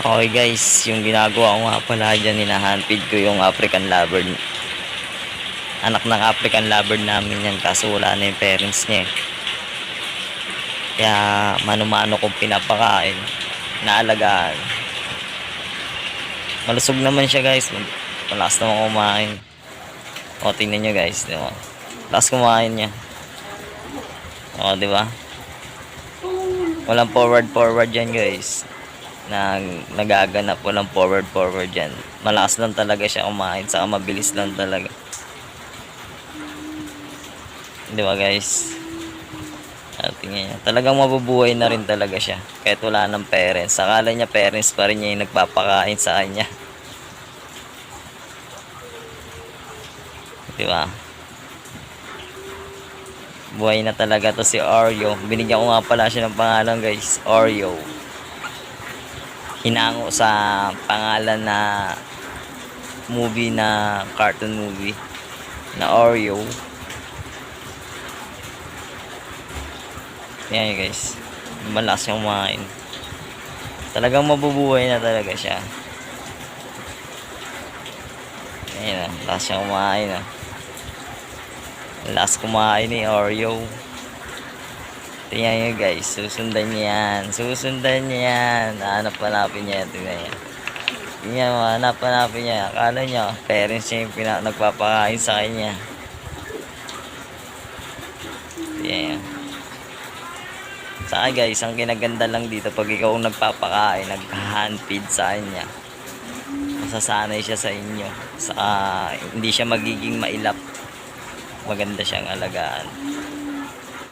Okay guys, yung ginagawa ko nga pala dyan, hinahandpid ko yung African Lover. Anak ng African Lover namin yan, kaso wala na yung parents niya eh. Kaya mano-mano kong pinapakain, naalagaan. Malusog naman siya guys, malakas naman kumain. O tingnan nyo guys, di ba? Lakas kumain niya. O di ba? Walang forward yan guys. Nagaganap, walang forward yan. Malakas lang talaga siya kumain, saka mabilis lang talaga, di ba guys? Tingnan niya, talagang mabubuhay na rin talaga siya kahit wala ng parents. Akala niya parents pa rin niya yung nagpapakain sa kanya, di ba? Buhay na talaga to si Oreo. Binigyan ko nga pala siya ng pangalan guys, Oreo. Hinango sa pangalan na movie, na cartoon movie na Oreo. Yan guys, malakas siyang kumain. Talagang mabubuhay na talaga siya. Ayan, malakas siyang kumain. Malakas kumain ni Oreo. Tingnan nyo guys, susundan niya yan. Susundan niya yan. Hanap-hanapin niya yan. Tingnan niya. Tingnan mo, hanap-hanapin niya. Akala niya, parents niya yung nagpapakain sa kanya. Tingnan niya. Saka guys, ang kinaganda lang dito, pag ikaw ang nagpapakain, nag-handfeed sa kanya, masasanay siya sa inyo. Saka hindi siya magiging mailap. Maganda siyang alagaan.